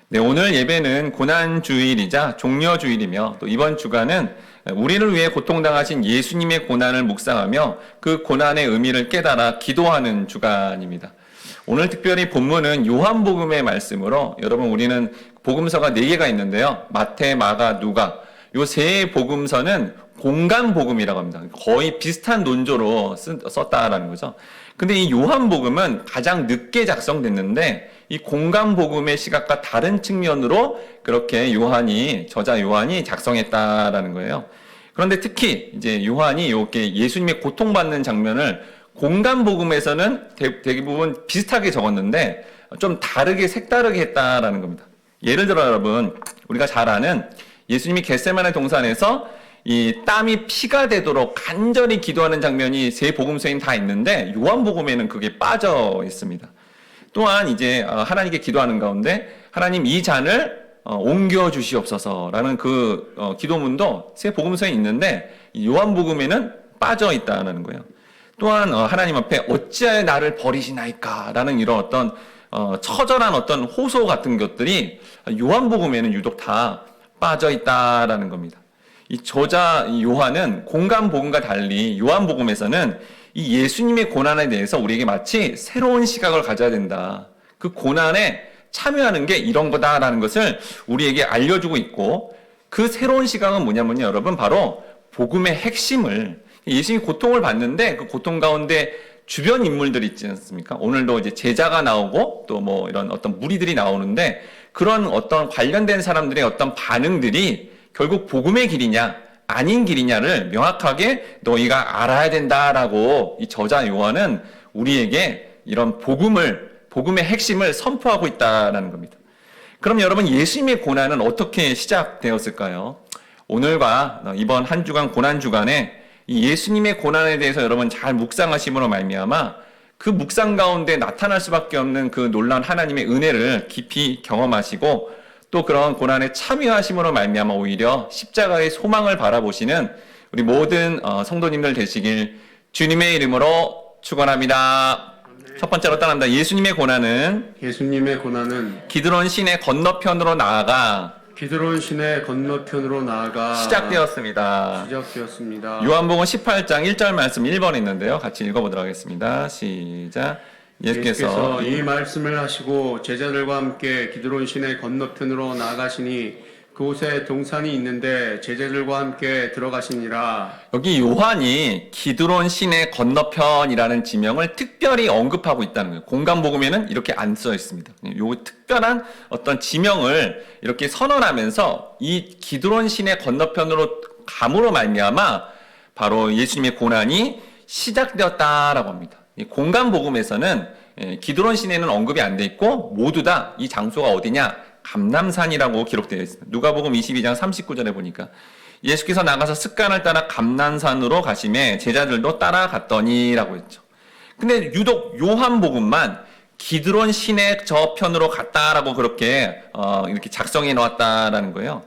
네, 오늘 예배는 고난주일이자 종려주일이며 또 이번 주간은 우리를 위해 고통당하신 예수님의 고난을 묵상하며 그 고난의 의미를 깨달아 기도하는 주간입니다. 오늘 특별히 본문은 요한복음의 말씀으로 여러분 우리는 복음서가 4개가 있는데요. 마태, 마가, 누가 요 세 복음서는 공간복음이라고 합니다. 거의 비슷한 논조로 썼다라는 거죠. 근데 이 요한복음은 가장 늦게 작성됐는데 이 공간복음의 시각과 다른 측면으로 그렇게 저자 요한이 작성했다라는 거예요. 그런데 특히 이제 요한이 이렇게 예수님의 고통받는 장면을 공간복음에서는 대부분 비슷하게 적었는데 좀 다르게 색다르게 했다라는 겁니다. 예를 들어 여러분 우리가 잘 아는 예수님이 겟세마네 동산에서 이 땀이 피가 되도록 간절히 기도하는 장면이 세 복음서에는 다 있는데 요한복음에는 그게 빠져 있습니다. 또한 이제 하나님께 기도하는 가운데 하나님 이 잔을 옮겨 주시옵소서라는 그 기도문도 세 복음서에 있는데 요한복음에는 빠져 있다는 거예요. 또한 하나님 앞에 어찌하여 나를 버리시나이까라는 이런 어떤 처절한 어떤 호소 같은 것들이 요한복음에는 유독 다 빠져 있다라는 겁니다. 이 저자 요한은 공간복음과 달리 요한복음에서는 이 예수님의 고난에 대해서 우리에게 마치 새로운 시각을 가져야 된다. 그 고난에 참여하는 게 이런 거다라는 것을 우리에게 알려주고 있고 그 새로운 시각은 뭐냐면요, 여러분 바로 복음의 핵심을 예수님이 고통을 받는데 그 고통 가운데 주변 인물들이 있지 않습니까? 오늘도 이제 제자가 나오고 또 뭐 이런 어떤 무리들이 나오는데 그런 어떤 관련된 사람들의 어떤 반응들이 결국 복음의 길이냐 아닌 길이냐를 명확하게 너희가 알아야 된다라고 이 저자 요한은 우리에게 이런 복음의 핵심을 선포하고 있다라는 겁니다. 그럼 여러분 예수님의 고난은 어떻게 시작되었을까요? 오늘과 이번 한 주간 고난 주간에 이 예수님의 고난에 대해서 여러분 잘 묵상하심으로 말미암아 그 묵상 가운데 나타날 수밖에 없는 그 놀라운 하나님의 은혜를 깊이 경험하시고 또 그런 고난에 참여하심으로 말미암아 오히려 십자가의 소망을 바라보시는 우리 모든 성도님들 되시길 주님의 이름으로 축원합니다. 첫 번째로 따라합니다. 예수님의 고난은 기드론 시내 건너편으로 나아가 시작되었습니다. 요한복음 18장 1절 말씀 1번에 있는데요. 같이 읽어보도록 하겠습니다. 시작. 예수께서 이 말씀을 하시고 제자들과 함께 기드론 시내 건너편으로 나아가시니 그곳에 동산이 있는데 제자들과 함께 들어가시니라. 여기 요한이 기드론 시내 건너편이라는 지명을 특별히 언급하고 있다는 거예요. 공간복음에는 이렇게 안 써 있습니다. 요 특별한 어떤 지명을 이렇게 선언하면서 이 기드론 시내 건너편으로 감으로 말미암아 바로 예수님의 고난이 시작되었다라고 합니다. 공간복음에서는 기드론 시내는 언급이 안 돼 있고 모두 다 이 장소가 어디냐? 감람산이라고 기록되어 있습니다. 누가복음 22장 39절에 보니까 예수께서 나가서 습관을 따라 감람산으로 가심에 제자들도 따라갔더니라고 했죠. 근데 유독 요한복음만 기드론 시내 저편으로 갔다라고 그렇게 이렇게 작성해 놓았다라는 거예요.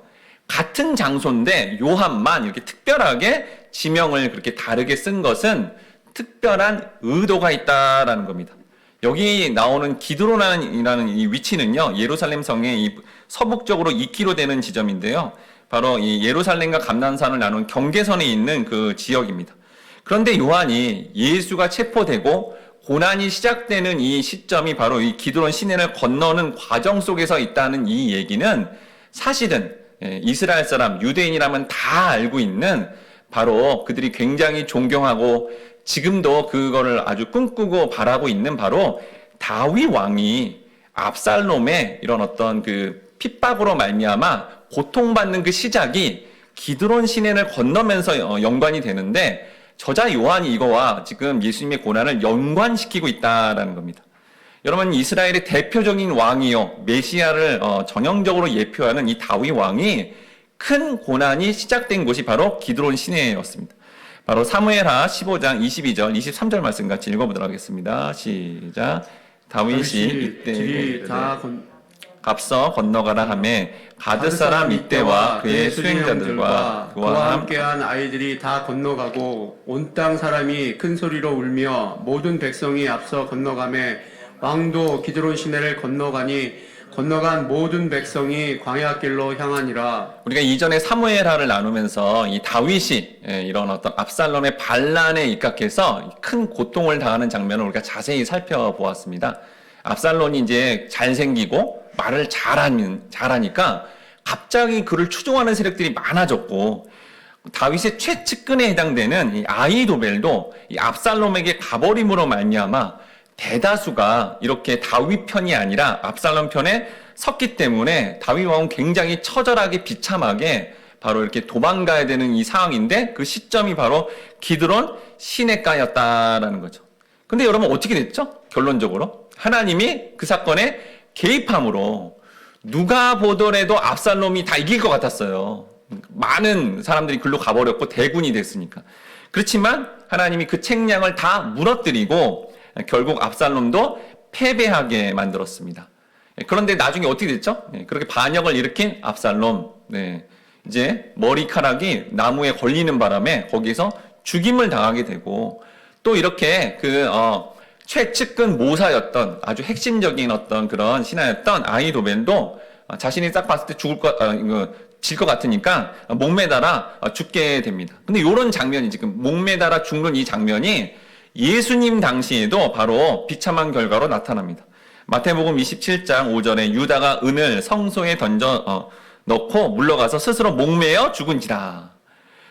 같은 장소인데 요한만 이렇게 특별하게 지명을 그렇게 다르게 쓴 것은 특별한 의도가 있다라는 겁니다. 여기 나오는 기드론이라는 이 위치는요, 예루살렘 성의 이 서북쪽으로 2km 되는 지점인데요. 바로 이 예루살렘과 감람산을 나눈 경계선에 있는 그 지역입니다. 그런데 요한이 예수가 체포되고 고난이 시작되는 이 시점이 바로 이 기드론 시내를 건너는 과정 속에서 있다는 이 얘기는 사실은 이스라엘 사람, 유대인이라면 다 알고 있는 바로 그들이 굉장히 존경하고 지금도 그거를 아주 꿈꾸고 바라고 있는 바로 다윗 왕이 압살롬의 이런 어떤 그 핍박으로 말미암아 고통받는 그 시작이 기드론 시내를 건너면서 연관이 되는데 저자 요한이 이거와 지금 예수님의 고난을 연관시키고 있다라는 겁니다. 여러분 이스라엘의 대표적인 왕이요 메시아를 전형적으로 예표하는 이 다윗 왕이 큰 고난이 시작된 곳이 바로 기드론 시내였습니다. 바로 사무엘하 15장 22절, 23절 말씀 같이 읽어보도록 하겠습니다. 시작. 다윗이 이때 앞서 건너가라 하매 가드 사람 이때와 그의 수행자들과 그와 함께한 아이들이 다 건너가고 온 땅 사람이 큰 소리로 울며 모든 백성이 앞서 건너가매 왕도 기드론 시내를 건너가니 건너간 모든 백성이 광야 길로 향하니라. 우리가 이전에 사무엘하를 나누면서 이 다윗이 이런 어떤 압살롬의 반란에 입각해서 큰 고통을 당하는 장면을 우리가 자세히 살펴보았습니다. 압살롬이 이제 잘생기고 말을 잘하니까 갑자기 그를 추종하는 세력들이 많아졌고, 다윗의 최측근에 해당되는 이 아히도벨도 이 압살롬에게 가버림으로 말미암아 대다수가 이렇게 다윗 편이 아니라 압살롬 편에 섰기 때문에 다윗 왕은 굉장히 처절하게 비참하게 바로 이렇게 도망가야 되는 이 상황인데, 그 시점이 바로 기드론 시내가였다라는 거죠. 근데 여러분 어떻게 됐죠? 결론적으로 하나님이 그 사건에 개입함으로 누가 보더라도 압살롬이 다 이길 것 같았어요. 많은 사람들이 글로 가버렸고 대군이 됐으니까. 그렇지만 하나님이 그 책량을 다 무너뜨리고 결국 압살롬도 패배하게 만들었습니다. 그런데 나중에 어떻게 됐죠? 그렇게 반역을 일으킨 압살롬, 이제 머리카락이 나무에 걸리는 바람에 거기서 죽임을 당하게 되고, 또 이렇게 최측근 모사였던 아주 핵심적인 어떤 그런 신하였던 아히도벨도 자신이 딱 봤을 때 질 것 같으니까 목매달아 죽게 됩니다. 근데 이런 장면이, 지금 목매달아 죽는 이 장면이 예수님 당시에도 바로 비참한 결과로 나타납니다. 마태복음 27장 5절에 유다가 은을 성소에 던져 넣고 물러가서 스스로 목매어 죽은지라.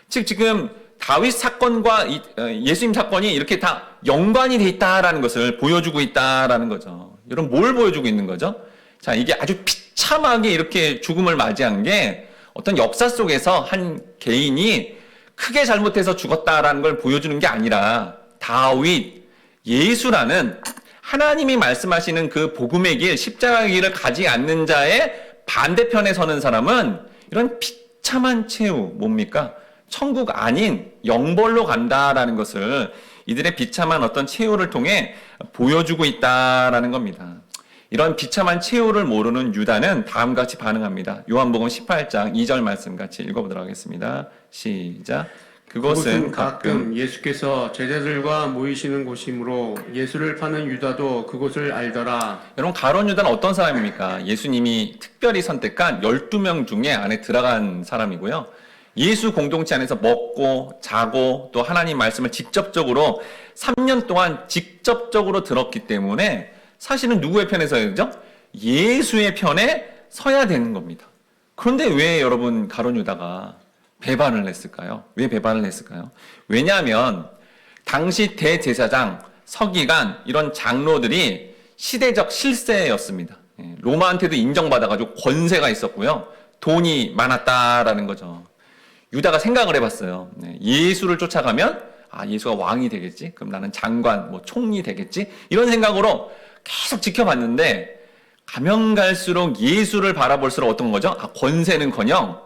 즉 지금 다윗 사건과 예수님 사건이 이렇게 다 연관이 돼 있다라는 것을 보여주고 있다라는 거죠. 여러분 뭘 보여주고 있는 거죠? 자, 이게 아주 비참하게 이렇게 죽음을 맞이한 게 어떤 역사 속에서 한 개인이 크게 잘못해서 죽었다라는 걸 보여주는 게 아니라, 다윗, 예수라는 하나님이 말씀하시는 그 복음의 길, 십자가의 길을 가지 않는 자의 반대편에 서는 사람은 이런 비참한 최후, 뭡니까? 천국 아닌 영벌로 간다라는 것을 이들의 비참한 어떤 최후를 통해 보여주고 있다라는 겁니다. 이런 비참한 최후를 모르는 유다는 다음과 같이 반응합니다. 요한복음 18장 2절 말씀 같이 읽어보도록 하겠습니다. 시작. 그곳은 가끔 예수께서 제자들과 모이시는 곳이므로 예수를 파는 유다도 그곳을 알더라. 여러분, 가룟 유다는 어떤 사람입니까? 예수님이 특별히 선택한 12명 중에 안에 들어간 사람이고요. 예수 공동체 안에서 먹고 자고 또 하나님 말씀을 직접적으로 3년 동안 직접적으로 들었기 때문에 사실은 누구의 편에 서야 되죠? 예수의 편에 서야 되는 겁니다. 그런데 왜 여러분 가룟 유다가 배반을 했을까요? 왜 배반을 했을까요? 왜냐하면 당시 대제사장, 서기관 이런 장로들이 시대적 실세였습니다. 로마한테도 인정받아가지고 권세가 있었고요. 돈이 많았다라는 거죠. 유다가 생각을 해봤어요. 예수를 쫓아가면 예수가 왕이 되겠지? 그럼 나는 장관, 총리 되겠지? 이런 생각으로 계속 지켜봤는데 가면 갈수록 예수를 바라볼수록 어떤 거죠? 권세는커녕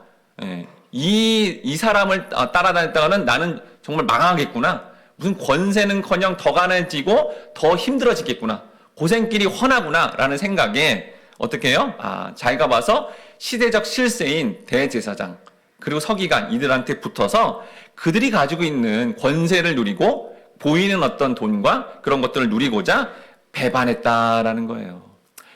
이 사람을 따라다녔다가는 나는 정말 망하겠구나. 무슨 권세는커녕 더 가난해지고 더 힘들어지겠구나. 고생길이 훤하구나 라는 생각에 어떻게 해요? 자기가 봐서 시대적 실세인 대제사장 그리고 서기관 이들한테 붙어서 그들이 가지고 있는 권세를 누리고 보이는 어떤 돈과 그런 것들을 누리고자 배반했다라는 거예요.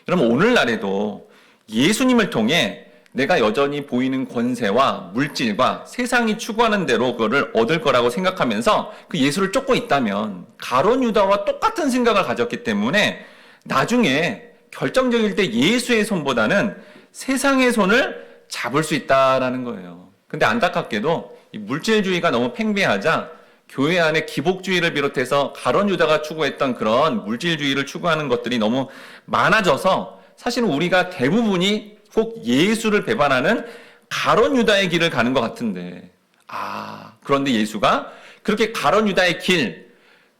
여러분 오늘날에도 예수님을 통해 내가 여전히 보이는 권세와 물질과 세상이 추구하는 대로 그거를 얻을 거라고 생각하면서 그 예수를 쫓고 있다면 가룟 유다와 똑같은 생각을 가졌기 때문에 나중에 결정적일 때 예수의 손보다는 세상의 손을 잡을 수 있다라는 거예요. 근데 안타깝게도 이 물질주의가 너무 팽배하자 교회 안에 기복주의를 비롯해서 가룟 유다가 추구했던 그런 물질주의를 추구하는 것들이 너무 많아져서 사실은 우리가 대부분이 꼭 예수를 배반하는 가룟 유다의 길을 가는 것 같은데, 그런데 예수가 그렇게 가룟 유다의 길,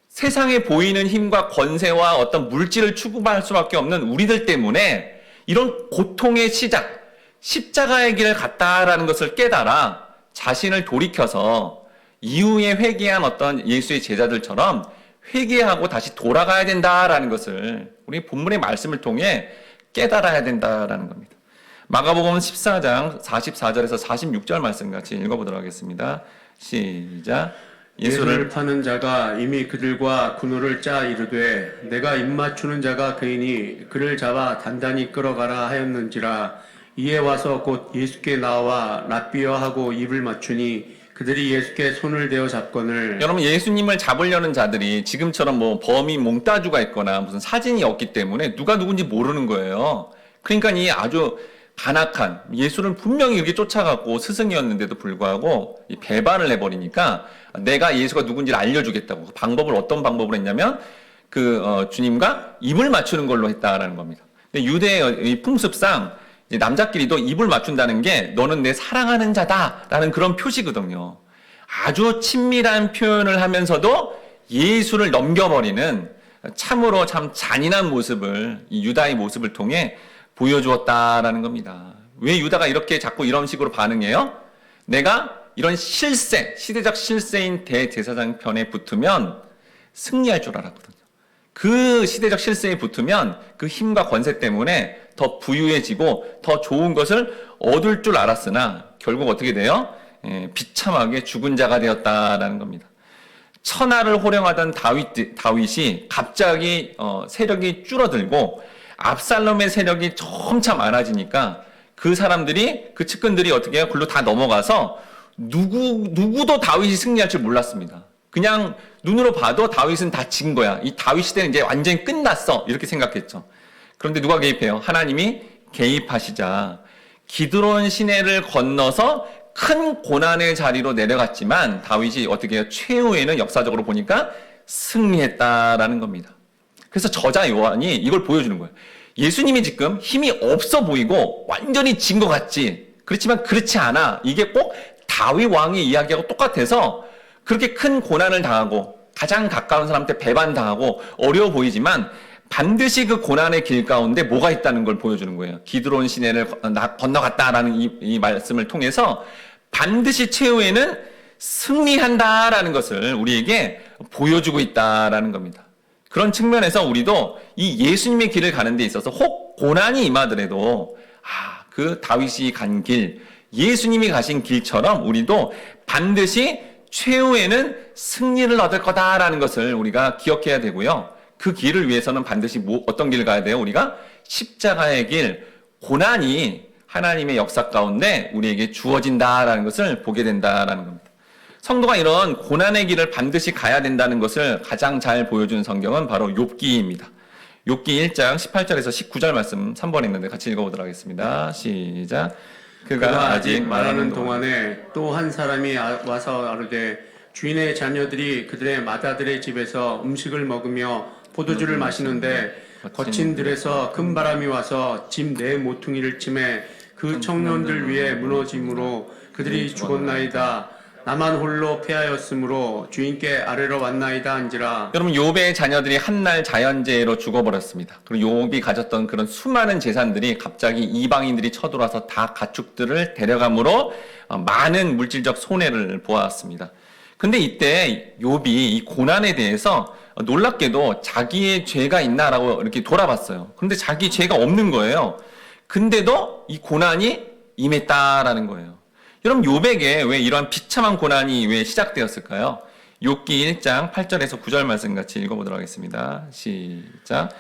세상에 보이는 힘과 권세와 어떤 물질을 추구할 수밖에 없는 우리들 때문에 이런 고통의 시작, 십자가의 길을 갔다라는 것을 깨달아 자신을 돌이켜서 이후에 회개한 어떤 예수의 제자들처럼 회개하고 다시 돌아가야 된다라는 것을 우리 본문의 말씀을 통해 깨달아야 된다라는 겁니다. 마가복음 14장 44절에서 46절 말씀 같이 읽어보도록 하겠습니다. 시작. 예수를 파는 자가 이미 그들과 군호를 짜 이르되 내가 입맞추는 자가 그이니 그를 잡아 단단히 끌어가라 하였는지라. 이에 와서 곧 예수께 나와 랍비여 하고 입을 맞추니 그들이 예수께 손을 대어 잡거늘. 여러분, 예수님을 잡으려는 자들이 지금처럼 뭐 범인 몽따주가 있거나 무슨 사진이 없기 때문에 누가 누군지 모르는 거예요. 그러니까 이 아주 간악한, 예수를 분명히 이렇게 쫓아갔고 스승이었는데도 불구하고 이 배반을 해버리니까 내가 예수가 누군지를 알려주겠다고. 어떤 방법으로 했냐면 주님과 입을 맞추는 걸로 했다라는 겁니다. 근데 유대의 이 풍습상 이제 남자끼리도 입을 맞춘다는 게 너는 내 사랑하는 자다라는 그런 표시거든요. 아주 친밀한 표현을 하면서도 예수를 넘겨버리는 참으로 참 잔인한 모습을, 이 유다의 모습을 통해 보여주었다라는 겁니다. 왜 유다가 이렇게 자꾸 이런 식으로 반응해요? 내가 이런 시대적 실세인 대제사장 편에 붙으면 승리할 줄 알았거든요. 그 시대적 실세에 붙으면 그 힘과 권세 때문에 더 부유해지고 더 좋은 것을 얻을 줄 알았으나 결국 어떻게 돼요? 비참하게 죽은 자가 되었다라는 겁니다. 천하를 호령하던 다윗이 갑자기 세력이 줄어들고 압살롬의 세력이 점차 많아지니까 그 사람들이, 그 측근들이 어떻게 해요? 글로 다 넘어가서 누구도 다윗이 승리할 줄 몰랐습니다. 그냥 눈으로 봐도 다윗은 다 진 거야. 이 다윗 시대는 이제 완전히 끝났어. 이렇게 생각했죠. 그런데 누가 개입해요? 하나님이 개입하시자 기드론 시내를 건너서 큰 고난의 자리로 내려갔지만 다윗이 어떻게 해요? 최후에는 역사적으로 보니까 승리했다라는 겁니다. 그래서 저자 요한이 이걸 보여주는 거예요. 예수님이 지금 힘이 없어 보이고 완전히 진 것 같지. 그렇지만 그렇지 않아. 이게 꼭 다윗 왕의 이야기하고 똑같아서 그렇게 큰 고난을 당하고 가장 가까운 사람한테 배반당하고 어려워 보이지만 반드시 그 고난의 길 가운데 뭐가 있다는 걸 보여주는 거예요. 기드론 시내를 건너갔다라는 이 말씀을 통해서 반드시 최후에는 승리한다라는 것을 우리에게 보여주고 있다라는 겁니다. 그런 측면에서 우리도 이 예수님의 길을 가는 데 있어서 혹 고난이 임하더라도 그 다윗이 간 길, 예수님이 가신 길처럼 우리도 반드시 최후에는 승리를 얻을 거다라는 것을 우리가 기억해야 되고요. 그 길을 위해서는 반드시 어떤 길을 가야 돼요? 우리가 십자가의 길, 고난이 하나님의 역사 가운데 우리에게 주어진다라는 것을 보게 된다라는 겁니다. 성도가 이런 고난의 길을 반드시 가야 된다는 것을 가장 잘 보여준 성경은 바로 욥기입니다. 욥기 1장 18절에서 19절 말씀 3번 있는데 같이 읽어보도록 하겠습니다. 시작. 그가 아직 말하는 동안에 또 한 사람이 와서 아르되 주인의 자녀들이 그들의 맏아들의 집에서 음식을 먹으며 포도주를 마시는데 거친 들에서 큰 바람이 와서 집 내 모퉁이를 치매 그 청년들 위에 무너짐으로 그들이 죽었나이다. 나만 홀로 패하였으므로 주인께 아뢰러 왔나이다 한지라. 여러분, 욥의 자녀들이 한날 자연재해로 죽어버렸습니다. 그리고 욥이 가졌던 그런 수많은 재산들이 갑자기 이방인들이 쳐들어와서 다 가축들을 데려감으로 많은 물질적 손해를 보았습니다. 근데 이때 욥이 이 고난에 대해서 놀랍게도 자기의 죄가 있나라고 이렇게 돌아봤어요. 근데 자기 죄가 없는 거예요. 근데도 이 고난이 임했다라는 거예요. 여러분, 욥에게 왜 이러한 비참한 고난이 왜 시작되었을까요? 욥기 1장 8절에서 9절 말씀 같이 읽어보도록 하겠습니다. 시작.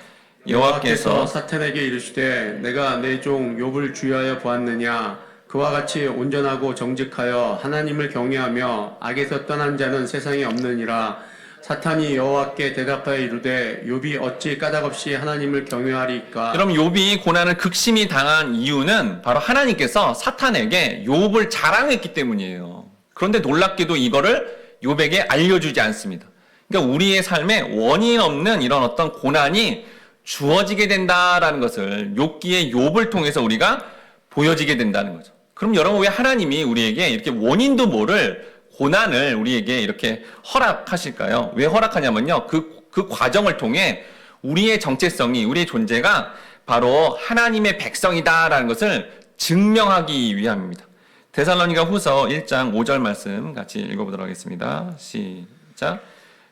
여호와께서 사탄에게 이르시되 내가 내 종 욥을 주의하여 보았느냐. 그와 같이 온전하고 정직하여 하나님을 경외하며 악에서 떠난 자는 세상에 없느니라. 사탄이 여호와께 대답하여 이르되 욥이 어찌 까닭없이 하나님을 경외하리까. 여러분, 욥이 고난을 극심히 당한 이유는 바로 하나님께서 사탄에게 욥을 자랑했기 때문이에요. 그런데 놀랍게도 이거를 욥에게 알려주지 않습니다. 그러니까 우리의 삶에 원인 없는 이런 어떤 고난이 주어지게 된다라는 것을 욥기의 욥을 통해서 우리가 보여지게 된다는 거죠. 그럼 여러분, 왜 하나님이 우리에게 이렇게 원인도 모를 고난을 우리에게 이렇게 허락하실까요? 왜 허락하냐면요. 그 과정을 통해 우리의 정체성이, 우리의 존재가 바로 하나님의 백성이다라는 것을 증명하기 위함입니다. 데살로니가 후서 1장 5절 말씀 같이 읽어보도록 하겠습니다. 시작.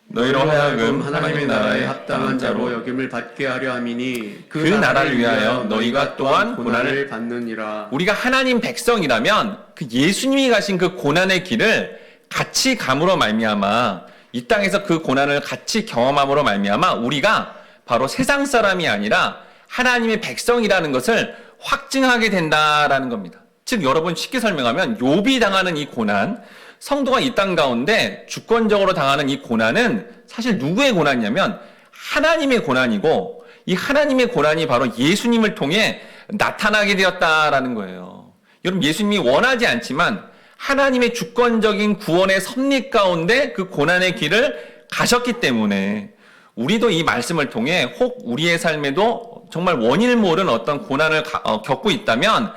너희로 하여금 하나님의 나라에 합당한 자로 여김을 받게 하려 함이니 그 나라를 위하여 너희가 또한 고난을 받느니라. 우리가 하나님 백성이라면 그 예수님이 가신 그 고난의 길을 같이 감으로 말미암아 이 땅에서 그 고난을 같이 경험함으로 말미암아 우리가 바로 세상 사람이 아니라 하나님의 백성이라는 것을 확증하게 된다라는 겁니다. 즉 여러분 쉽게 설명하면 욥이 당하는 이 고난, 성도가 이 땅 가운데 주권적으로 당하는 이 고난은 사실 누구의 고난이냐면 하나님의 고난이고, 이 하나님의 고난이 바로 예수님을 통해 나타나게 되었다라는 거예요. 여러분, 예수님이 원하지 않지만 하나님의 주권적인 구원의 섭리 가운데 그 고난의 길을 가셨기 때문에 우리도 이 말씀을 통해 혹 우리의 삶에도 정말 원인을 모르는 어떤 고난을 겪고 있다면,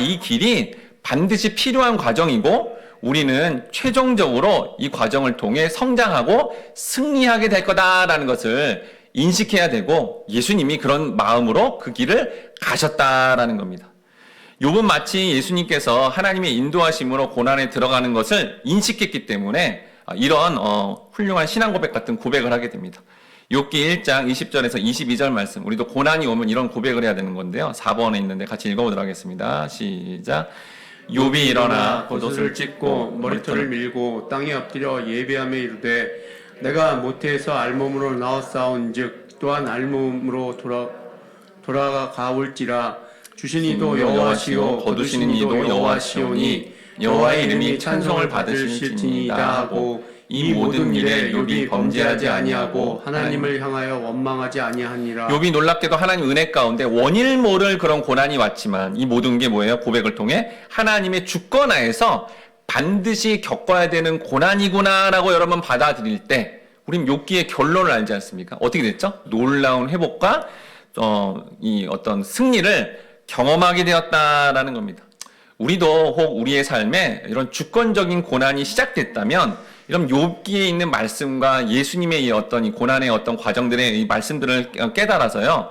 이 길이 반드시 필요한 과정이고 우리는 최종적으로 이 과정을 통해 성장하고 승리하게 될 거다라는 것을 인식해야 되고, 예수님이 그런 마음으로 그 길을 가셨다라는 겁니다. 욥은 마치 예수님께서 하나님의 인도하심으로 고난에 들어가는 것을 인식했기 때문에 이런 훌륭한 신앙 고백 같은 고백을 하게 됩니다. 욥기 1장 20절에서 22절 말씀, 우리도 고난이 오면 이런 고백을 해야 되는 건데요. 4번에 있는데 같이 읽어보도록 하겠습니다. 시작. 욥이 일어나 겉옷을 찢고 머리털을 밀고 땅에 엎드려 예배하며 이르되 내가 모태에서 알몸으로 나왔사온즉 또한 알몸으로 돌아가올지라. 주신 이도 여호와시요 거두신 이도 여호와시오니 여호와의 이름이 찬송을 받으실지니이다 하고 이 모든 일에 욥이 범죄하지 아니하고 하나님을 향하여 원망하지 아니하니라. 욥이 놀랍게도 하나님 은혜 가운데 원인을 모를 그런 고난이 왔지만 이 모든 게 뭐예요? 고백을 통해 하나님의 주권 하에서 반드시 겪어야 되는 고난이구나라고 여러분 받아들일 때 우린 욥기의 결론을 알지 않습니까? 어떻게 됐죠? 놀라운 회복과 이 어떤 승리를 경험하게 되었다라는 겁니다. 우리도 혹 우리의 삶에 이런 주권적인 고난이 시작됐다면, 이런 욥기에 있는 말씀과 예수님의 이 어떤 이 고난의 어떤 과정들의 이 말씀들을 깨달아서요,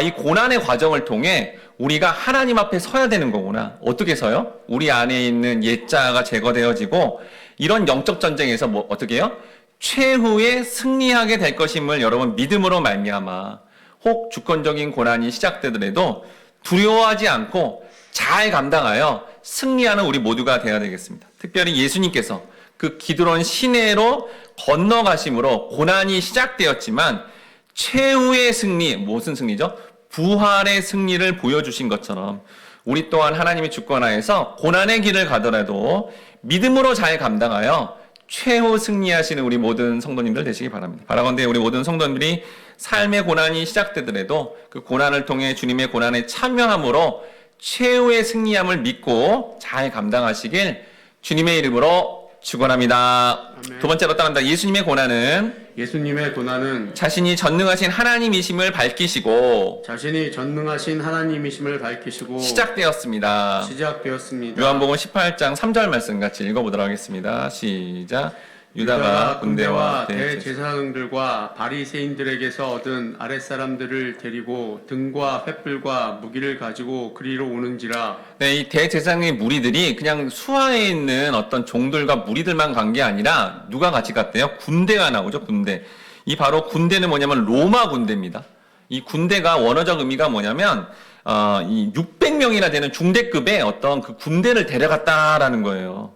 이 고난의 과정을 통해 우리가 하나님 앞에 서야 되는 거구나. 어떻게 서요? 우리 안에 있는 옛자가 제거되어지고 이런 영적 전쟁에서 어떻게 해요? 최후에 승리하게 될 것임을 여러분 믿음으로 말미암아 혹 주권적인 고난이 시작되더라도 두려워하지 않고 잘 감당하여 승리하는 우리 모두가 되어야 되겠습니다. 특별히 예수님께서 그 기드론 시내로 건너가심으로 고난이 시작되었지만 최후의 승리, 무슨 승리죠? 부활의 승리를 보여주신 것처럼 우리 또한 하나님의 주권하에서 고난의 길을 가더라도 믿음으로 잘 감당하여 최후 승리하시는 우리 모든 성도님들 되시기 바랍니다. 바라건대 우리 모든 성도님들이 삶의 고난이 시작되더라도 그 고난을 통해 주님의 고난에 참여함으로 최후의 승리함을 믿고 잘 감당하시길 주님의 이름으로 축원합니다. 아멘. 두 번째로 따른다. 예수님의 고난은 자신이 전능하신 하나님이심을 밝히시고 시작되었습니다. 요한복음 18장 3절 말씀 같이 읽어보도록 하겠습니다. 시작. 유다가 군대와 대제사장들과 바리새인들에게서 얻은 아랫사람들을 데리고 등과 횃불과 무기를 가지고 그리로 오는지라. 네, 이 대제사장의 무리들이 그냥 수하에 있는 어떤 종들과 무리들만 간 게 아니라 누가 같이 갔대요? 군대가 나오죠, 군대. 이 바로 군대는 뭐냐면 로마 군대입니다. 이 군대가 원어적 의미가 뭐냐면 이 600명이나 되는 중대급의 어떤 그 군대를 데려갔다라는 거예요.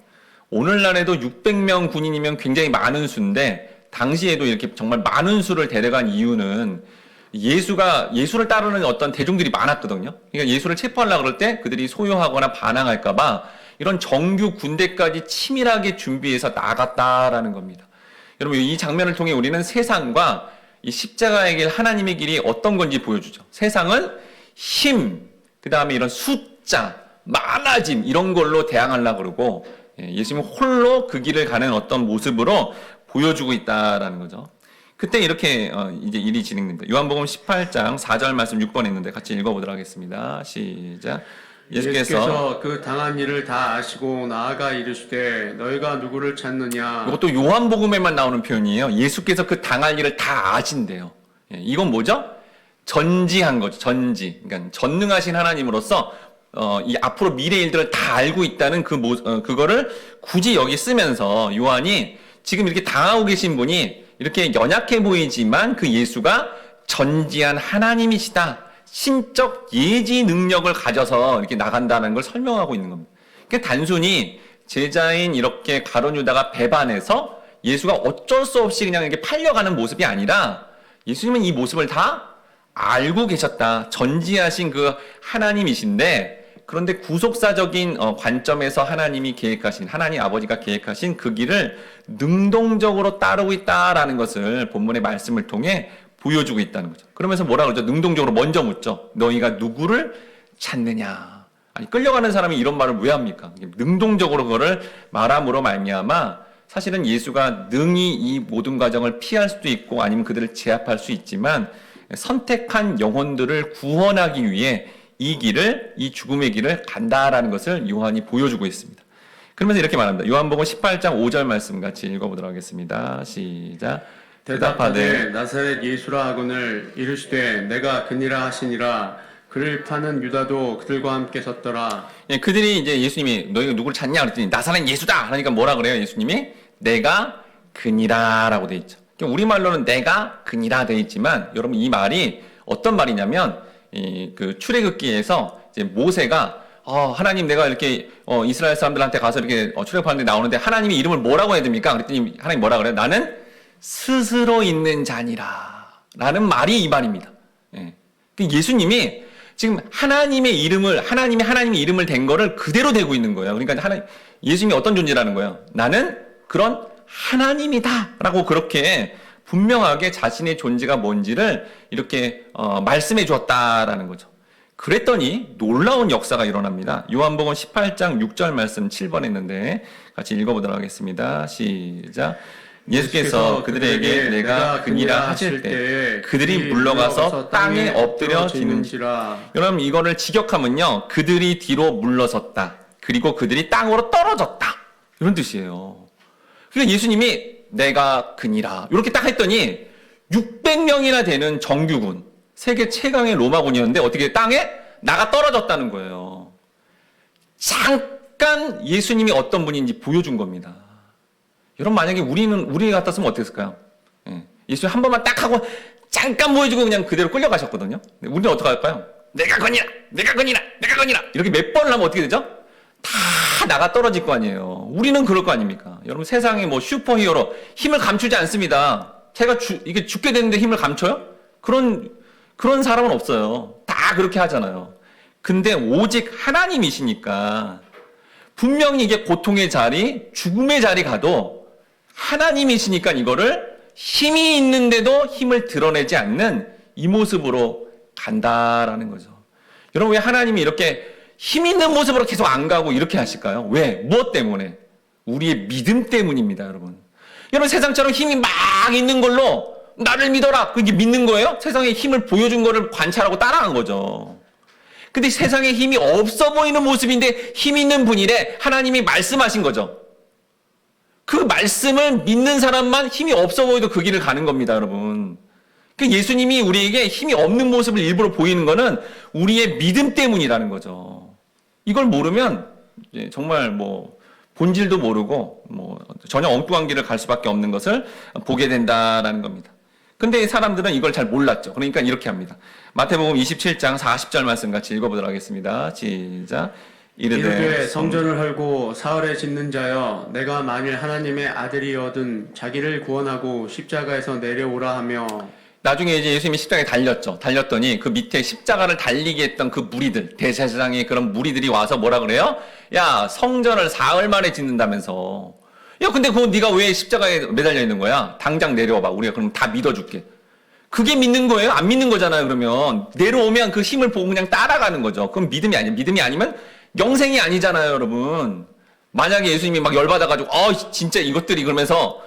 오늘날에도 600명 군인이면 굉장히 많은 수인데 당시에도 이렇게 정말 많은 수를 데려간 이유는 예수를 따르는 어떤 대중들이 많았거든요. 그러니까 예수를 체포하려고 그럴 때 그들이 소요하거나 반항할까봐 이런 정규 군대까지 치밀하게 준비해서 나갔다라는 겁니다. 여러분, 이 장면을 통해 우리는 세상과 이 십자가의 길, 하나님의 길이 어떤 건지 보여주죠. 세상은 힘, 그 다음에 이런 숫자, 많아짐 이런 걸로 대항하려고 그러고 예수님은 홀로 그 길을 가는 어떤 모습으로 보여주고 있다라는 거죠. 그때 이렇게 이제 일이 진행됩니다. 요한복음 18장 4절 말씀 6번에 있는데 같이 읽어보도록 하겠습니다. 시작. 예수께서 그 당한 일을 다 아시고 나아가 이르시되 너희가 누구를 찾느냐. 이것도 요한복음에만 나오는 표현이에요. 예수께서 그 당할 일을 다 아신대요. 이건 뭐죠? 전지한 거죠. 전지. 그러니까 전능하신 하나님으로서 이 앞으로 미래 일들을 다 알고 있다는 그거를 굳이 여기 쓰면서 요한이 지금 이렇게 당하고 계신 분이 이렇게 연약해 보이지만 그 예수가 전지한 하나님이시다. 신적 예지 능력을 가져서 이렇게 나간다는 걸 설명하고 있는 겁니다. 그러니까 단순히 제자인 이렇게 가룟 유다가 배반해서 예수가 어쩔 수 없이 그냥 이렇게 팔려가는 모습이 아니라 예수님은 이 모습을 다 알고 계셨다. 전지하신 그 하나님이신데 그런데 구속사적인 관점에서 하나님이 계획하신 하나님 아버지가 계획하신 그 길을 능동적으로 따르고 있다라는 것을 본문의 말씀을 통해 보여주고 있다는 거죠. 그러면서 뭐라 그러죠? 능동적으로 먼저 묻죠. 너희가 누구를 찾느냐? 아니 끌려가는 사람이 이런 말을 왜 합니까? 능동적으로 그거를 말함으로 말미암아 사실은 예수가 능히 이 모든 과정을 피할 수도 있고 아니면 그들을 제압할 수 있지만 선택한 영혼들을 구원하기 위해 이 길을 이 죽음의 길을 간다라는 것을 요한이 보여주고 있습니다. 그러면서 이렇게 말합니다. 요한복음 18장 5절 말씀 같이 읽어보도록 하겠습니다. 시작. 대답하되 나사렛 예수라 하거늘 이르시되 내가 그니라 하시니라. 그를 파는 유다도 그들과 함께 섰더라. 예, 그들이 이제 예수님이 너희가 누구를 찾냐 그랬더니 나사렛 예수다. 그러니까 뭐라 그래요? 예수님이 내가 그니라라고 돼 있죠. 우리말로는 내가 그니라 돼 있지만 여러분 이 말이 어떤 말이냐면 그 출애굽기에서 이제 모세가 하나님 내가 이렇게 이스라엘 사람들한테 가서 이렇게 출애굽하는데 나오는데 하나님이 이름을 뭐라고 해야 됩니까? 그랬더니 하나님 뭐라 그래요? 나는 스스로 있는 자니라 라는 말이 이 말입니다. 예. 예수님이 지금 하나님의 이름을 하나님의 이름을 댄 거를 그대로 대고 있는 거예요. 그러니까 예수님이 어떤 존재라는 거예요? 나는 그런 하나님이다라고 그렇게 분명하게 자신의 존재가 뭔지를 이렇게 말씀해 주었다라는 거죠. 그랬더니 놀라운 역사가 일어납니다. 요한복음 18장 6절 말씀 7번에 있는데 같이 읽어보도록 하겠습니다. 시작. 예수께서 그들에게 내가 그니라 하실 때 그들이 물러가서 땅에 엎드려 지는지라. 여러분 이거를 직역하면요. 그들이 뒤로 물러섰다. 그리고 그들이 땅으로 떨어졌다. 이런 뜻이에요. 그러니까 예수님이 내가 그니라 이렇게 딱 했더니 600명이나 되는 정규군 세계 최강의 로마군이었는데 어떻게 땅에 나가 떨어졌다는 거예요. 잠깐 예수님이 어떤 분인지 보여준 겁니다. 여러분 만약에 우리 같았으면 어땠을까요? 예. 예수님 한 번만 딱 하고 잠깐 보여주고 그냥 그대로 끌려가셨거든요. 우리는 어떻게 할까요? 내가 거니라 내가 거니라 내가 거니라 이렇게 몇 번을 하면 어떻게 되죠? 다 나가 떨어질 거 아니에요. 우리는 그럴 거 아닙니까? 여러분 세상에 뭐 슈퍼히어로 힘을 감추지 않습니다. 제가 이게 죽게 되는데 힘을 감춰요? 그런 사람은 없어요. 다 그렇게 하잖아요. 근데 오직 하나님이시니까 분명히 이게 고통의 자리, 죽음의 자리 가도 하나님이시니까 이거를 힘이 있는데도 힘을 드러내지 않는 이 모습으로 간다라는 거죠. 여러분 왜 하나님이 이렇게 힘 있는 모습으로 계속 안 가고 이렇게 하실까요? 왜? 무엇 때문에? 우리의 믿음 때문입니다, 여러분. 여러분 세상처럼 힘이 막 있는 걸로 나를 믿어라. 그게 믿는 거예요? 세상에 힘을 보여준 거를 관찰하고 따라간 거죠. 근데 세상에 힘이 없어 보이는 모습인데 힘 있는 분이래 하나님이 말씀하신 거죠. 그 말씀을 믿는 사람만 힘이 없어 보여도 그 길을 가는 겁니다, 여러분. 그 예수님이 우리에게 힘이 없는 모습을 일부러 보이는 거는 우리의 믿음 때문이라는 거죠. 이걸 모르면 정말 뭐 본질도 모르고 뭐 전혀 엉뚱한 길을 갈 수밖에 없는 것을 보게 된다라는 겁니다. 근데 사람들은 이걸 잘 몰랐죠. 그러니까 이렇게 합니다. 마태복음 27장 40절 말씀 같이 읽어보도록 하겠습니다. 시작. 이르되 성전을 헐고 사흘에 짓는 자여 내가 만일 하나님의 아들이어든 자기를 구원하고 십자가에서 내려오라 하며. 나중에 이제 예수님이 십자가에 달렸죠. 달렸더니 그 밑에 십자가를 달리게 했던 그 무리들, 대제사장의 그런 무리들이 와서 뭐라 그래요? 야, 성전을 사흘 만에 짓는다면서. 야, 근데 그거 네가 왜 십자가에 매달려 있는 거야? 당장 내려와봐. 우리가 그럼 다 믿어줄게. 그게 믿는 거예요? 안 믿는 거잖아요, 그러면. 내려오면 그 힘을 보고 그냥 따라가는 거죠. 그럼 믿음이 아니에요. 믿음이 아니면 영생이 아니잖아요, 여러분. 만약에 예수님이 막 열받아가지고, 진짜 이것들이 그러면서,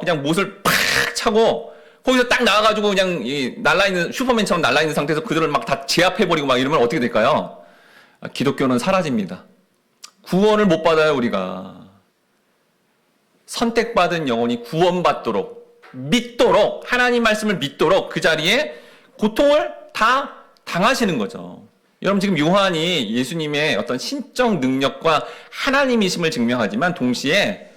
그냥 못을 팍 차고, 거기서 딱 나와가지고 그냥 날라있는, 슈퍼맨처럼 날라있는 상태에서 그들을 막 다 제압해버리고 막 이러면 어떻게 될까요? 기독교는 사라집니다. 구원을 못 받아요, 우리가. 선택받은 영혼이 구원받도록, 믿도록, 하나님 말씀을 믿도록 그 자리에 고통을 다 당하시는 거죠. 여러분 지금 요한이 예수님의 어떤 신적 능력과 하나님이심을 증명하지만 동시에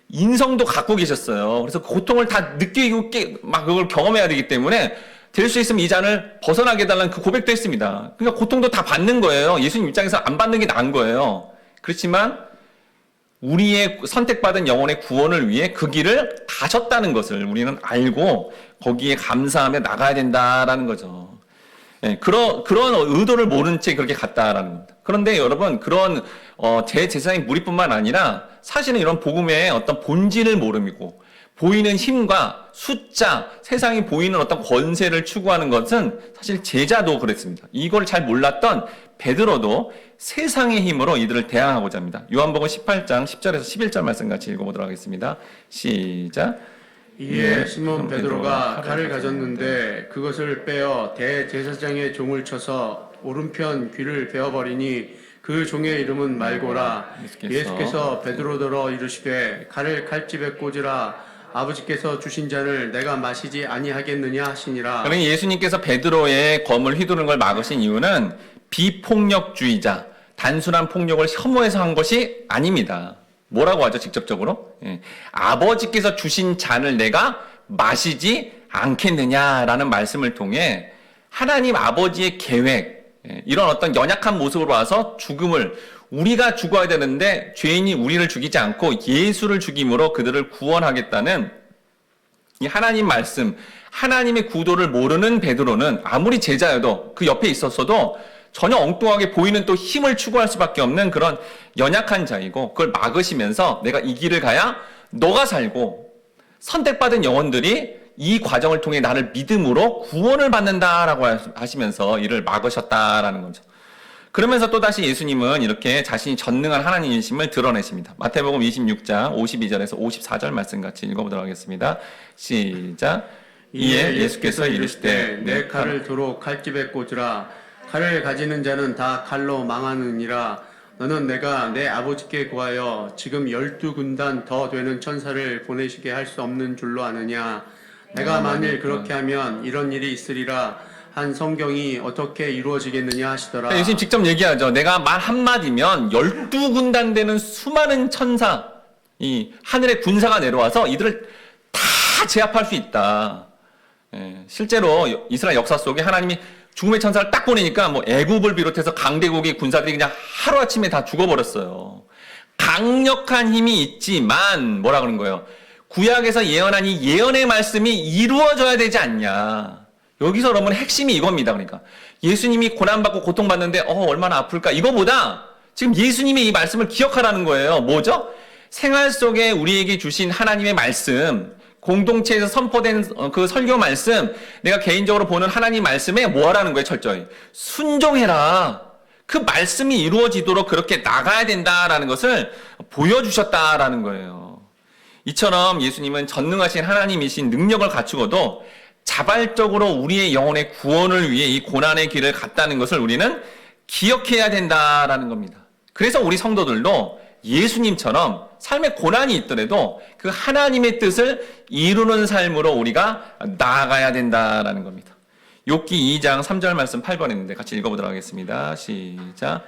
인성도 갖고 계셨어요. 그래서 고통을 다 느끼고 막 그걸 경험해야 되기 때문에 될 수 있으면 이 잔을 벗어나게 해달라는 그 고백도 했습니다. 그러니까 고통도 다 받는 거예요. 예수님 입장에서 안 받는 게 나은 거예요. 그렇지만 우리의 선택받은 영혼의 구원을 위해 그 길을 가셨다는 것을 우리는 알고 거기에 감사하며 나가야 된다라는 거죠. 예, 그런 의도를 모른 채 그렇게 갔다라는 겁니다. 그런데 여러분, 그런 제사장의 무리뿐만 아니라 사실은 이런 복음의 어떤 본질을 모름이고 보이는 힘과 숫자, 세상이 보이는 어떤 권세를 추구하는 것은 사실 제자도 그랬습니다. 이걸 잘 몰랐던 베드로도 세상의 힘으로 이들을 대항하고자 합니다. 요한복음 18장 10절에서 11절 말씀 같이 읽어보도록 하겠습니다. 시작. 이에 시몬 베드로가 칼을 가졌는데 그것을 빼어 대제사장의 종을 쳐서 오른편 귀를 베어버리니 그 종의 이름은 말고라. 예수께서 베드로더러 이르시되 칼을 칼집에 꽂으라. 아버지께서 주신 잔을 내가 마시지 아니하겠느냐 하시니라. 그러니 예수님께서 베드로의 검을 휘두르는 걸 막으신 이유는 비폭력주의자, 단순한 폭력을 혐오해서 한 것이 아닙니다. 뭐라고 하죠, 직접적으로? 예. 아버지께서 주신 잔을 내가 마시지 않겠느냐라는 말씀을 통해 하나님 아버지의 계획, 이런 어떤 연약한 모습으로 와서 죽음을, 우리가 죽어야 되는데 죄인이 우리를 죽이지 않고 예수를 죽임으로 그들을 구원하겠다는 이 하나님 말씀, 하나님의 구도를 모르는 베드로는 아무리 제자여도 그 옆에 있었어도 전혀 엉뚱하게 보이는 또 힘을 추구할 수밖에 없는 그런 연약한 자이고, 그걸 막으시면서 내가 이 길을 가야 너가 살고 선택받은 영혼들이 이 과정을 통해 나를 믿음으로 구원을 받는다라고 하시면서 이를 막으셨다라는 거죠. 그러면서 또다시 예수님은 이렇게 자신이 전능한 하나님이심을 드러내십니다. 마태복음 26장 52절에서 54절 말씀 같이 읽어보도록 하겠습니다. 시작. 이에 예수께서 이르시되 내 칼을 도로 칼집에 꽂으라. 칼을 가지는 자는 다 칼로 망하느니라. 너는 내가 내 아버지께 구하여 지금 12군단 더 되는 천사를 보내시게 할 수 없는 줄로 아느냐. 내가 만일 그렇게 하면 이런 일이 있으리라 한 성경이 어떻게 이루어지겠느냐 하시더라. 예수님 직접 얘기하죠. 내가 말 한마디면 12군단 되는 수많은 천사, 이 하늘의 군사가 내려와서 이들을 다 제압할 수 있다. 실제로 이스라엘 역사 속에 하나님이 죽음의 천사를 딱 보내니까 뭐 애굽을 비롯해서 강대국의 군사들이 그냥 하루아침에 다 죽어버렸어요. 강력한 힘이 있지만 뭐라 그런 거예요? 구약에서 예언한 이 예언의 말씀이 이루어져야 되지 않냐. 여기서 여러분 핵심이 이겁니다. 그러니까 예수님이 고난받고 고통받는데 얼마나 아플까? 이거보다 지금 예수님의 이 말씀을 기억하라는 거예요. 뭐죠? 생활 속에 우리에게 주신 하나님의 말씀, 공동체에서 선포된 그 설교 말씀, 내가 개인적으로 보는 하나님 말씀에 뭐 하라는 거예요? 철저히 순종해라. 그 말씀이 이루어지도록 그렇게 나가야 된다라는 것을 보여주셨다라는 거예요. 이처럼 예수님은 전능하신 하나님이신 능력을 갖추고도 자발적으로 우리의 영혼의 구원을 위해 이 고난의 길을 갔다는 것을 우리는 기억해야 된다라는 겁니다. 그래서 우리 성도들도 예수님처럼 삶에 고난이 있더라도 그 하나님의 뜻을 이루는 삶으로 우리가 나아가야 된다라는 겁니다. 욥기 2장 3절 말씀 8번 했는데 같이 읽어보도록 하겠습니다. 시작.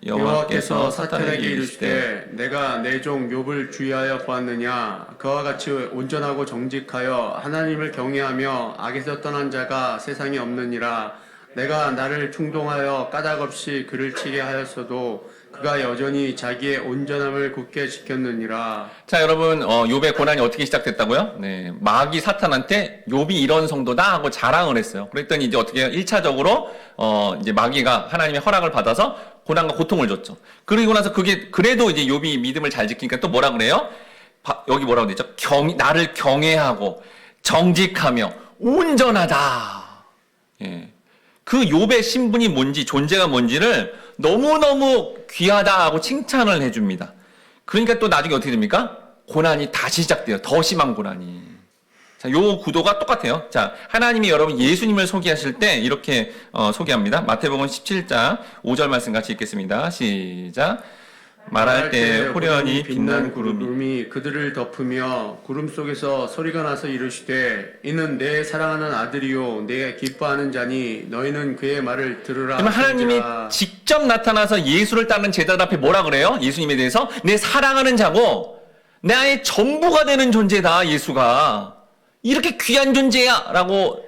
여호와께서 사탄에게 이르시되 내가 내 종 욥을 주의하여 보았느냐. 그와 같이 온전하고 정직하여 하나님을 경외하며 악에서 떠난 자가 세상에 없느니라. 내가 나를 충동하여 까닭없이 그를 치게 하였어도 그가 여전히 자기의 온전함을 굳게 지켰느니라. 자, 여러분, 욥의 고난이 어떻게 시작됐다고요? 네, 마귀 사탄한테 욥이 이런 성도다 하고 자랑을 했어요. 그랬더니 이제 어떻게 해요? 1차적으로 이제 마귀가 하나님의 허락을 받아서 고난과 고통을 줬죠. 그리고 나서 그게 그래도 이제 욥이 믿음을 잘 지키니까 또 뭐라 그래요? 여기 뭐라고 되죠? 나를 경외하고 정직하며 온전하다. 예. 그 욥의 신분이 뭔지, 존재가 뭔지를 너무너무 귀하다 하고 칭찬을 해줍니다. 그러니까 또 나중에 어떻게 됩니까? 고난이 다시 시작돼요. 더 심한 고난이. 자, 요 구도가 똑같아요. 자, 하나님이 여러분 예수님을 소개하실 때 이렇게 소개합니다. 마태복음 17장 5절 말씀 같이 읽겠습니다. 시작. 말할 때 호련히 빛난 구름이 그들을 덮으며 구름 속에서 소리가 나서 이르시되 이는 내 사랑하는 아들이요 내 기뻐하는 자니 너희는 그의 말을 들으라. 그러면 하나님이 직접 나타나서 예수를 따르는 제자들 앞에 뭐라 그래요? 예수님에 대해서 내 사랑하는 자고 나의 전부가 되는 존재다. 예수가 이렇게 귀한 존재야 라고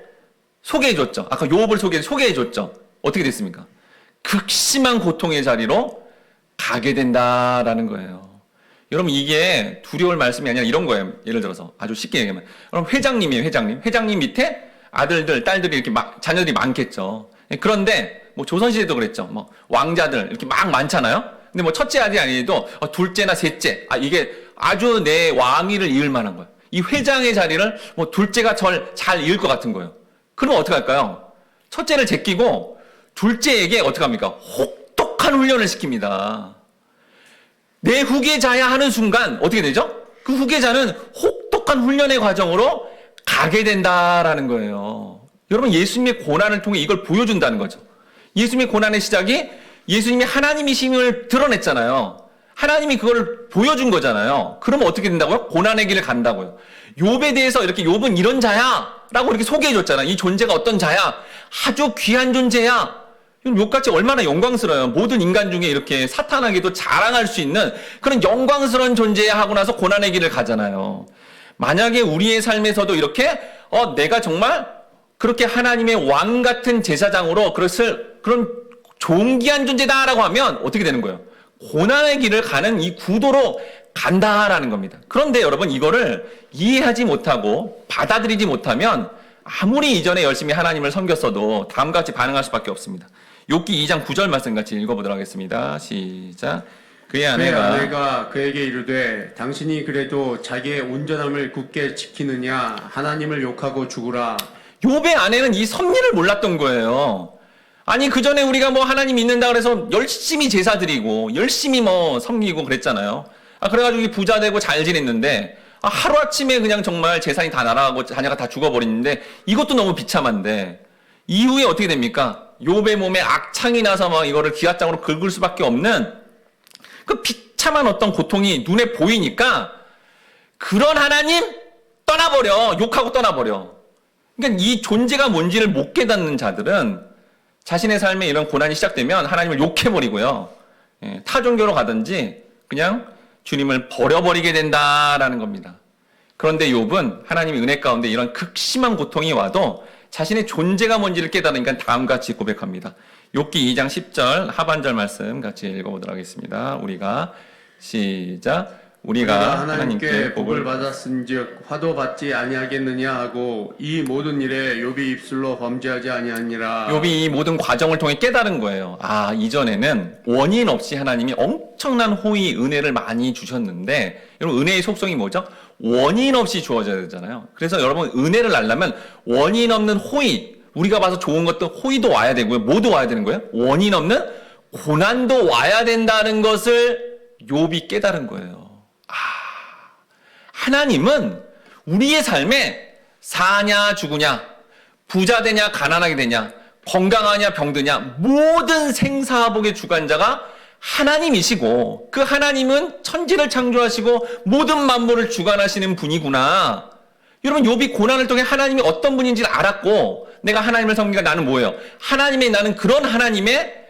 소개해줬죠. 아까 욥을 소개해줬죠. 어떻게 됐습니까? 극심한 고통의 자리로 가게 된다라는 거예요. 여러분 이게 두려울 말씀이 아니라 이런 거예요. 예를 들어서 아주 쉽게 얘기하면 여러분 회장님이에요. 회장님 밑에 아들들 딸들이 이렇게 막 자녀들이 많겠죠. 그런데 뭐 조선시대도 그랬죠. 뭐 왕자들 이렇게 막 많잖아요. 근데 뭐 첫째 아들이 아니어도 둘째나 셋째 이게 아주 내 왕위를 이을 만한 거예요. 이 회장의 자리를 뭐 둘째가 잘 이을 것 같은 거예요. 그러면 어떻게 할까요? 첫째를 제끼고 둘째에게 어떻게 합니까? 혹독한 훈련을 시킵니다. 내 후계자야 하는 순간 어떻게 되죠? 그 후계자는 혹독한 훈련의 과정으로 가게 된다라는 거예요. 여러분 예수님의 고난을 통해 이걸 보여준다는 거죠. 예수님의 고난의 시작이 예수님이 하나님이심을 드러냈잖아요. 하나님이 그걸 보여준 거잖아요. 그러면 어떻게 된다고요? 고난의 길을 간다고요. 욥에 대해서 이렇게 욥은 이런 자야 라고 이렇게 소개해 줬잖아요. 이 존재가 어떤 자야? 아주 귀한 존재야. 욥같이 얼마나 영광스러워요. 모든 인간 중에 이렇게 사탄에게도 자랑할 수 있는 그런 영광스러운 존재야 하고 나서 고난의 길을 가잖아요. 만약에 우리의 삶에서도 이렇게 내가 정말 그렇게 하나님의 왕 같은 제사장으로 그런 존귀한 존재다라고 하면 어떻게 되는 거예요? 고난의 길을 가는 이 구도로 간다라는 겁니다. 그런데 여러분 이거를 이해하지 못하고 받아들이지 못하면 아무리 이전에 열심히 하나님을 섬겼어도 다음과 같이 반응할 수밖에 없습니다. 욥기 2장 9절 말씀 같이 읽어보도록 하겠습니다. 시작. 그의 아내가 그에게 이르되 당신이 그래도 자기의 온전함을 굳게 지키느냐 하나님을 욕하고 죽으라. 욥의 아내는 이 섭리를 몰랐던 거예요. 아니 그 전에 우리가 뭐 하나님 믿는다 그래서 열심히 제사 드리고 열심히 뭐 섬기고 그랬잖아요. 그래가지고 부자 되고 잘 지냈는데 하루아침에 그냥 정말 재산이 다 날아가고 자녀가 다 죽어버리는데 이것도 너무 비참한데 이후에 어떻게 됩니까? 욥의 몸에 악창이 나서 막 이거를 기아장으로 긁을 수밖에 없는 그 비참한 어떤 고통이 눈에 보이니까 그런 하나님 떠나버려. 욕하고 떠나버려. 그러니까 이 존재가 뭔지를 못 깨닫는 자들은 자신의 삶에 이런 고난이 시작되면 하나님을 욕해버리고요. 타 종교로 가든지 그냥 주님을 버려버리게 된다라는 겁니다. 그런데 욥은 하나님의 은혜 가운데 이런 극심한 고통이 와도 자신의 존재가 뭔지를 깨달으니까 다음과 같이 고백합니다. 욥기 2장 10절 하반절 말씀 같이 읽어보도록 하겠습니다. 우리가 시작. 우리가 하나님께 복을 받았은즉 화도 받지 아니하겠느냐 하고 이 모든 일에 욥이 입술로 범죄하지 아니하니라. 욥이 이 모든 과정을 통해 깨달은 거예요. 이전에는 원인 없이 하나님이 엄청난 호의, 은혜를 많이 주셨는데 여러분 은혜의 속성이 뭐죠? 원인 없이 주어져야 되잖아요. 그래서 여러분 은혜를 알려면 원인 없는 호의, 우리가 봐서 좋은 것도 호의도 와야 되고요. 뭐도 와야 되는 거예요? 원인 없는 고난도 와야 된다는 것을 욥이 깨달은 거예요. 하나님은 우리의 삶에 사냐 죽으냐, 부자 되냐 가난하게 되냐, 건강하냐 병드냐 모든 생사복의 주관자가 하나님이시고 그 하나님은 천지를 창조하시고 모든 만물을 주관하시는 분이구나. 여러분 욥이 고난을 통해 하나님이 어떤 분인지를 알았고 내가 하나님을 섬기니까 나는 뭐예요? 나는 그런 하나님의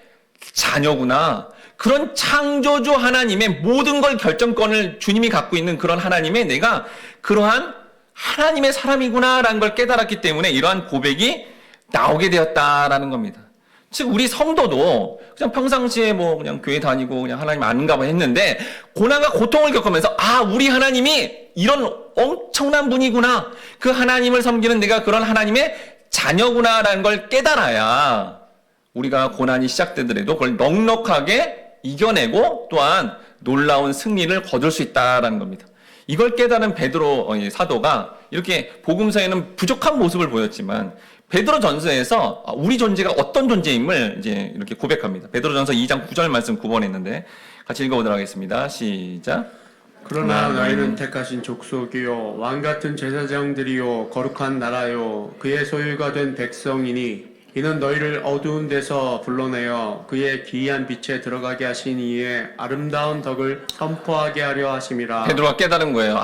자녀구나. 그런 창조주 하나님의 모든 걸 결정권을 주님이 갖고 있는 그런 하나님의 내가 그러한 하나님의 사람이구나라는 걸 깨달았기 때문에 이러한 고백이 나오게 되었다라는 겁니다. 즉 우리 성도도 그냥 평상시에 뭐 그냥 교회 다니고 그냥 하나님 아는가 봐 했는데 고난과 고통을 겪으면서 우리 하나님이 이런 엄청난 분이구나. 그 하나님을 섬기는 내가 그런 하나님의 자녀구나라는 걸 깨달아야 우리가 고난이 시작되더라도 그걸 넉넉하게 이겨내고 또한 놀라운 승리를 거둘 수 있다라는 겁니다. 이걸 깨달은 베드로 사도가 이렇게 복음서에는 부족한 모습을 보였지만 베드로 전서에서 우리 존재가 어떤 존재임을 이제 이렇게 고백합니다. 베드로 전서 2장 9절 말씀 9번에 있는데 같이 읽어보도록 하겠습니다. 시작. 그러나 너희는 택하신 족속이요 왕 같은 제사장들이요 거룩한 나라요 그의 소유가 된 백성이니 이는 너희를 어두운 데서 불러내어 그의 기이한 빛에 들어가게 하신 이의 아름다운 덕을 선포하게 하려 하심이라. 베드로가 깨달은 거예요.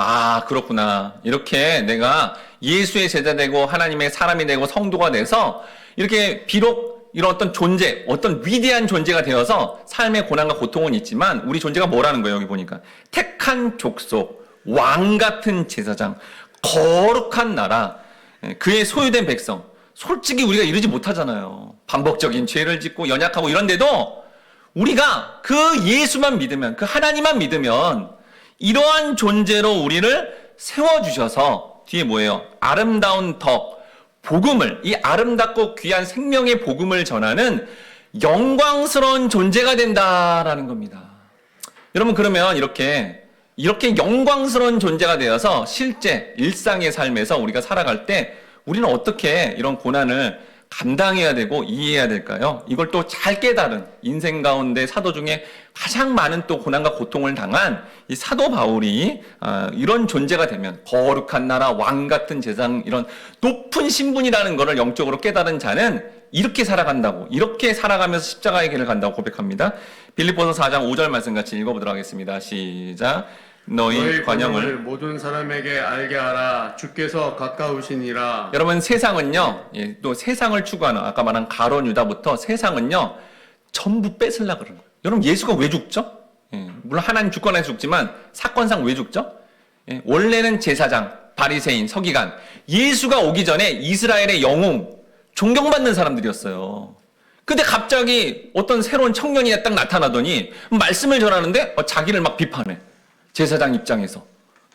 그렇구나. 이렇게 내가 예수의 제자 되고 하나님의 사람이 되고 성도가 돼서 이렇게 비록 이런 어떤 존재, 어떤 위대한 존재가 되어서 삶의 고난과 고통은 있지만 우리 존재가 뭐라는 거예요? 여기 보니까 택한 족속, 왕 같은 제사장, 거룩한 나라, 그의 소유된 백성. 솔직히 우리가 이러지 못하잖아요. 반복적인 죄를 짓고 연약하고 이런데도 우리가 그 예수만 믿으면, 그 하나님만 믿으면 이러한 존재로 우리를 세워주셔서 뒤에 뭐예요? 아름다운 덕, 복음을, 이 아름답고 귀한 생명의 복음을 전하는 영광스러운 존재가 된다라는 겁니다. 여러분, 그러면 이렇게 영광스러운 존재가 되어서 실제 일상의 삶에서 우리가 살아갈 때 우리는 어떻게 이런 고난을 감당해야 되고 이해해야 될까요? 이걸 또 잘 깨달은 인생 가운데 사도 중에 가장 많은 또 고난과 고통을 당한 이 사도 바울이 이런 존재가 되면 거룩한 나라, 왕 같은 재상, 이런 높은 신분이라는 것을 영적으로 깨달은 자는 이렇게 살아간다고, 이렇게 살아가면서 십자가의 길을 간다고 고백합니다. 빌립보서 4장 5절 말씀 같이 읽어보도록 하겠습니다. 시작. 너희 관용을 모든 사람에게 알게 하라. 주께서 가까우시니라. 여러분, 세상은요, 또 세상을 추구하는, 아까 말한 가론 유다부터 세상은요, 전부 뺏으려고 그러는 거예요. 여러분, 예수가 왜 죽죠? 물론 하나님 주권에서 죽지만 사건상 왜 죽죠? 원래는 제사장, 바리새인, 서기관, 예수가 오기 전에 이스라엘의 영웅, 존경받는 사람들이었어요. 근데 갑자기 어떤 새로운 청년이 딱 나타나더니 말씀을 전하는데 자기를 막 비판해. 제사장 입장에서,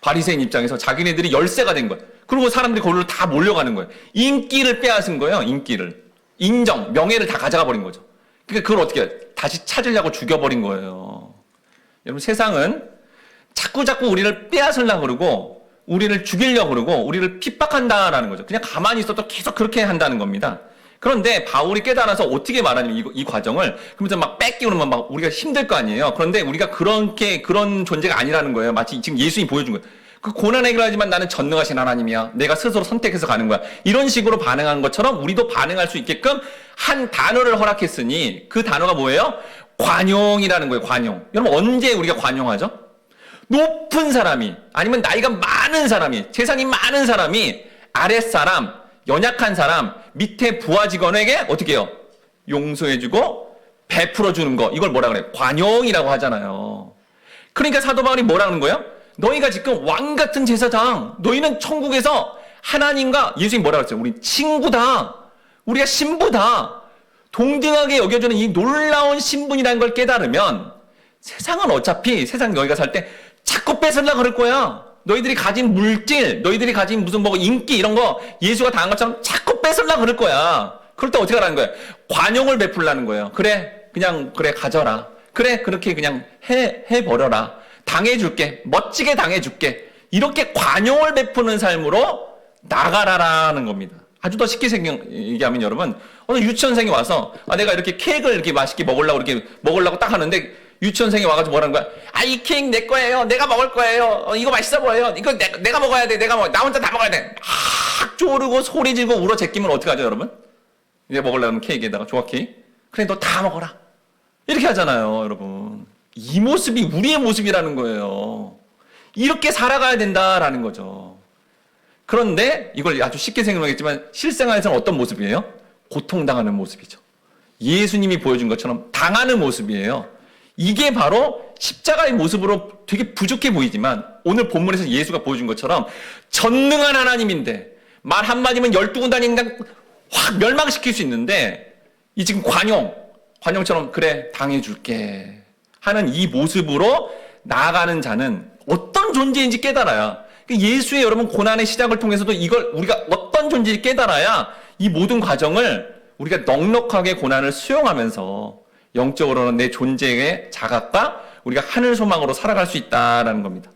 바리새인 입장에서 자기네들이 열세가 된 거예요. 그리고 사람들이 거기로 다 몰려가는 거예요. 인기를 빼앗은 거예요. 인기를. 인정, 명예를 다 가져가 버린 거죠. 그러니까 그걸 어떻게 해요? 다시 찾으려고 죽여버린 거예요. 여러분, 세상은 자꾸 우리를 빼앗으려고 그러고 우리를 죽이려고 그러고 우리를 핍박한다라는 거죠. 그냥 가만히 있어도 계속 그렇게 한다는 겁니다. 그런데 바울이 깨달아서 어떻게 말하냐면 이 과정을, 그러면서 막 뺏기고 그러면 막 우리가 힘들 거 아니에요. 그런데 우리가 그런 존재가 아니라는 거예요. 마치 지금 예수님이 보여준 거예요. 그 고난 해결하지만 나는 전능하신 하나님이야. 내가 스스로 선택해서 가는 거야. 이런 식으로 반응한 것처럼 우리도 반응할 수 있게끔 한 단어를 허락했으니 그 단어가 뭐예요? 관용이라는 거예요. 관용. 여러분, 언제 우리가 관용하죠? 높은 사람이, 아니면 나이가 많은 사람이, 재산이 많은 사람이 아랫사람, 연약한 사람, 밑에 부하 직원에게 어떻게 해요? 용서해주고 베풀어주는 거. 이걸 뭐라 그래요? 관용이라고 하잖아요. 그러니까 사도 바울이 뭐라는 거예요? 너희가 지금 왕 같은 제사장, 너희는 천국에서 하나님과 예수님이 뭐라 그랬어요? 우리 친구다. 우리가 신부다. 동등하게 여겨주는 이 놀라운 신분이라는 걸 깨달으면 세상은 어차피 세상 너희가 살 때 자꾸 뺏으려고 그럴 거야. 너희들이 가진 물질, 너희들이 가진 무슨 뭐 인기 이런 거 예수가 당한 것처럼 자꾸 뺏으려고 그럴 거야. 그럴 때 어떻게 하라는 거야? 관용을 베풀라는 거예요. 그래, 가져라. 그래, 그렇게 그냥 해버려라. 당해줄게. 멋지게 당해줄게. 이렇게 관용을 베푸는 삶으로 나가라라는 겁니다. 아주 더 쉽게 얘기하면 여러분, 어느 유치원생이 와서 내가 이렇게 케이크를 이렇게 맛있게 먹으려고 딱 하는데 유치원생이 와가지고 뭐라는 거야? 이 케이크 내 거예요. 내가 먹을 거예요. 이거 맛있어 보여요. 이거 내가 먹어야 돼. 나 혼자 다 먹어야 돼. 막 쪼르고 소리 지르고 울어 제끼면 어떡하죠, 여러분? 이제 먹으려는 케이크에다가 조각 케이크. 그래, 너 다 먹어라. 이렇게 하잖아요, 여러분. 이 모습이 우리의 모습이라는 거예요. 이렇게 살아가야 된다라는 거죠. 그런데 이걸 아주 쉽게 생각하겠지만 실생활에서는 어떤 모습이에요? 고통당하는 모습이죠. 예수님이 보여준 것처럼 당하는 모습이에요. 이게 바로 십자가의 모습으로 되게 부족해 보이지만 오늘 본문에서 예수가 보여준 것처럼 전능한 하나님인데 말 한마디면 12군단 인간 확 멸망시킬 수 있는데 이 지금 관용처럼 그래 당해줄게 하는 이 모습으로 나아가는 자는 어떤 존재인지 깨달아야, 예수의 여러분 고난의 시작을 통해서도 이걸 우리가 어떤 존재인지 깨달아야 이 모든 과정을 우리가 넉넉하게 고난을 수용하면서 영적으로는 내 존재의 자각과 우리가 하늘 소망으로 살아갈 수 있다라는 겁니다.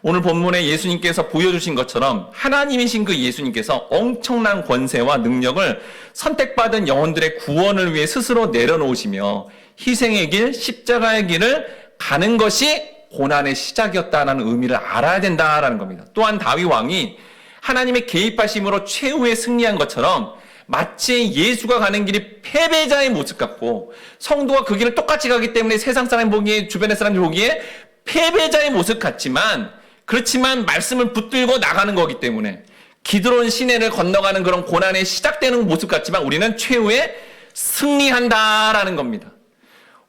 오늘 본문에 예수님께서 보여주신 것처럼 하나님이신 그 예수님께서 엄청난 권세와 능력을 선택받은 영혼들의 구원을 위해 스스로 내려놓으시며 희생의 길, 십자가의 길을 가는 것이 고난의 시작이었다는 의미를 알아야 된다라는 겁니다. 또한 다윗 왕이 하나님의 개입하심으로 최후에 승리한 것처럼 마치 예수가 가는 길이 패배자의 모습 같고 성도가 그 길을 똑같이 가기 때문에 세상 사람 보기에, 주변의 사람들 보기에 패배자의 모습 같지만, 그렇지만 말씀을 붙들고 나가는 거기 때문에 기드론 시내를 건너가는 그런 고난의 시작되는 모습 같지만 우리는 최후에 승리한다라는 겁니다.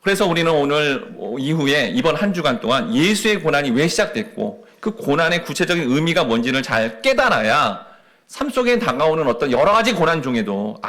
그래서 우리는 오늘 이후에 이번 한 주간 동안 예수의 고난이 왜 시작됐고 그 고난의 구체적인 의미가 뭔지를 잘 깨달아야 삶 속에 다가오는 어떤 여러 가지 고난 중에도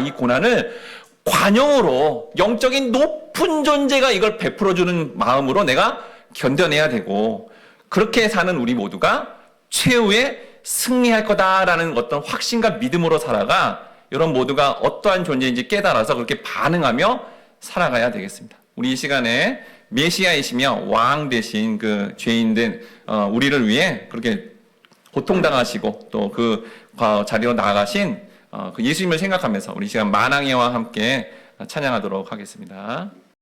이 고난을 관용으로 영적인 높은 존재가 이걸 베풀어주는 마음으로 내가 견뎌내야 되고, 그렇게 사는 우리 모두가 최후에 승리할 거다라는 어떤 확신과 믿음으로 살아가 여러분 모두가 어떠한 존재인지 깨달아서 그렇게 반응하며 살아가야 되겠습니다. 우리 이 시간에 메시아이시며 왕 되신 그 죄인된 우리를 위해 그렇게 고통당하시고 또 그 자리로 나아가신 그 예수님을 생각하면서 우리 이 시간 만왕의 왕 함께 찬양하도록 하겠습니다.